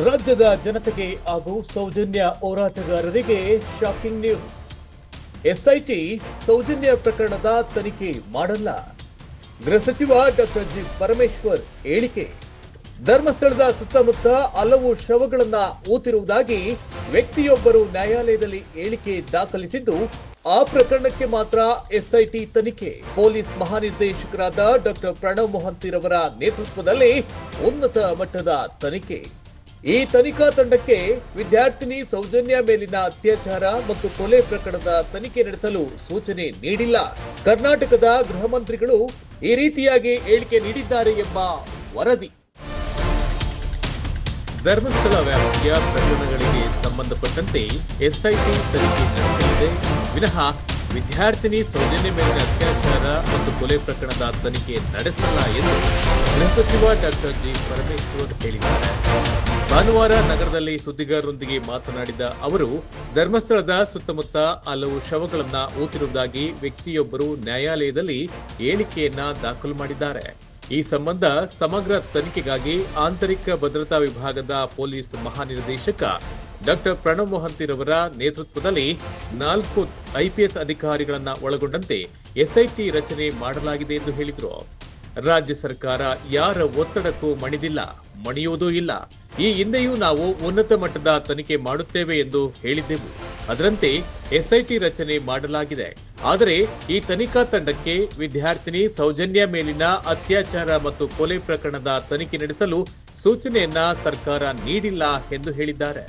ರಾಜ್ಯದ ಜನತೆಗೆ ಹಾಗೂ ಸೌಜನ್ಯ ಹೋರಾಟಗಾರರಿಗೆ ಶಾಕಿಂಗ್ ನ್ಯೂಸ್. ಎಸ್ಐಟಿ ಸೌಜನ್ಯ ಪ್ರಕರಣದ ತನಿಖೆ ಮಾಡಲ್ಲ. ಗೃಹ ಸಚಿವ ಡಾಕ್ಟರ್ ಜಿ ಪರಮೇಶ್ವರ್ ಹೇಳಿಕೆ. ಧರ್ಮಸ್ಥಳದ ಸುತ್ತಮುತ್ತ ಹಲವು ಶವಗಳನ್ನ ಊತಿರುವುದಾಗಿ ವ್ಯಕ್ತಿಯೊಬ್ಬರು ನ್ಯಾಯಾಲಯದಲ್ಲಿ ಹೇಳಿಕೆ ದಾಖಲಿಸಿದ್ದು, ಆ ಪ್ರಕರಣಕ್ಕೆ ಮಾತ್ರ ಎಸ್ಐಟಿ ತನಿಖೆ. ಪೊಲೀಸ್ ಮಹಾನಿರ್ದೇಶಕರಾದ ಡಾಕ್ಟರ್ ಪ್ರಣವ್ ಮೊಹಂತಿರವರ ನೇತೃತ್ವದಲ್ಲಿ ಉನ್ನತ ಮಟ್ಟದ ತನಿಖೆ. ಈ ತನಿಖಾ ತಂಡಕ್ಕೆ ವಿದ್ಯಾರ್ಥಿನಿ ಸೌಜನ್ಯ ಮೇಲಿನ ಅತ್ಯಾಚಾರ ಮತ್ತು ಕೊಲೆ ಪ್ರಕರಣದ ತನಿಖೆ ನಡೆಸಲು ಸೂಚನೆ ನೀಡಿಲ್ಲ. ಕರ್ನಾಟಕದ ಗೃಹ ಮಂತ್ರಿಗಳು ಈ ರೀತಿಯಾಗಿ ಹೇಳಿಕೆ ನೀಡಿದ್ದಾರೆ ಎಂಬ ವರದಿ. ಧರ್ಮಸ್ಥಳ ವ್ಯಾಪ್ತಿಯ ಪ್ರಕರಣಗಳಿಗೆ ಸಂಬಂಧಪಟ್ಟಂತೆ ಎಸ್ಐಟಿ ತನಿಖೆ ನಡೆಸಲಿದೆ ವಿನಃ ವಿದ್ಯಾರ್ಥಿನಿ ಸೌಜನ್ಯ ಮೇಲಿನ ಅತ್ಯಾಚಾರ ಮತ್ತು ಕೊಲೆ ಪ್ರಕರಣದ ತನಿಖೆ ನಡೆಸಲ್ಲ ಎಂದು ಗೃಹ ಸಚಿವ ಡಾಕ್ಟರ್ ಜಿ ಪರಮೇಶ್ವರ್ ಹೇಳಿದ್ದಾರೆ. ಭಾನುವಾರ ನಗರದಲ್ಲಿ ಸುದ್ದಿಗಾರರೊಂದಿಗೆ ಮಾತನಾಡಿದ ಅವರು, ಧರ್ಮಸ್ಥಳದ ಸುತ್ತಮುತ್ತ ಹಲವು ಶವಗಳನ್ನ ಊತಿರುವುದಾಗಿ ವ್ಯಕ್ತಿಯೊಬ್ಬರು ನ್ಯಾಯಾಲಯದಲ್ಲಿ ಹೇಳಿಕೆಯನ್ನ ದಾಖಲು ಮಾಡಿದ್ದಾರೆ. ಈ ಸಂಬಂಧ ಸಮಗ್ರ ತನಿಖೆಗಾಗಿ ಆಂತರಿಕ ಭದ್ರತಾ ವಿಭಾಗದ ಪೊಲೀಸ್ ಮಹಾನಿರ್ದೇಶಕ ಡಾಕ್ಟರ್ ಪ್ರಣವ್ ಮೊಹಂತಿರವರ ನೇತೃತ್ವದಲ್ಲಿ 4 ಐಪಿಎಸ್ ಅಧಿಕಾರಿಗಳನ್ನ ಒಳಗೊಂಡಂತೆ ಎಸ್ಐಟಿ ರಚನೆ ಮಾಡಲಾಗಿದೆ ಎಂದು ಹೇಳಿದರು. ರಾಜ್ಯ ಸರ್ಕಾರ ಯಾರ ಒತ್ತಡಕ್ಕೂ ಮಣಿದಿಲ್ಲ, ಮಣಿಯುವುದೂ ಇಲ್ಲ. ಈ ಹಿಂದೆಯೂ ನಾವು ಉನ್ನತ ಮಟ್ಟದ ತನಿಖೆ ಮಾಡುತ್ತೇವೆ ಎಂದು ಹೇಳಿದ್ದೆವು. ಅದರಂತೆ ಎಸ್ಐಟಿ ರಚನೆ ಮಾಡಲಾಗಿದೆ. ಆದರೆ ಈ ತನಿಖಾ ತಂಡಕ್ಕೆ ವಿದ್ಯಾರ್ಥಿನಿ ಸೌಜನ್ಯ ಮೇಲಿನ ಅತ್ಯಾಚಾರ ಮತ್ತು ಕೊಲೆ ಪ್ರಕರಣದ ತನಿಖೆ ನಡೆಸಲು ಸೂಚನೆಯನ್ನ ಸರ್ಕಾರ ನೀಡಿಲ್ಲ ಎಂದು ಹೇಳಿದ್ದಾರೆ.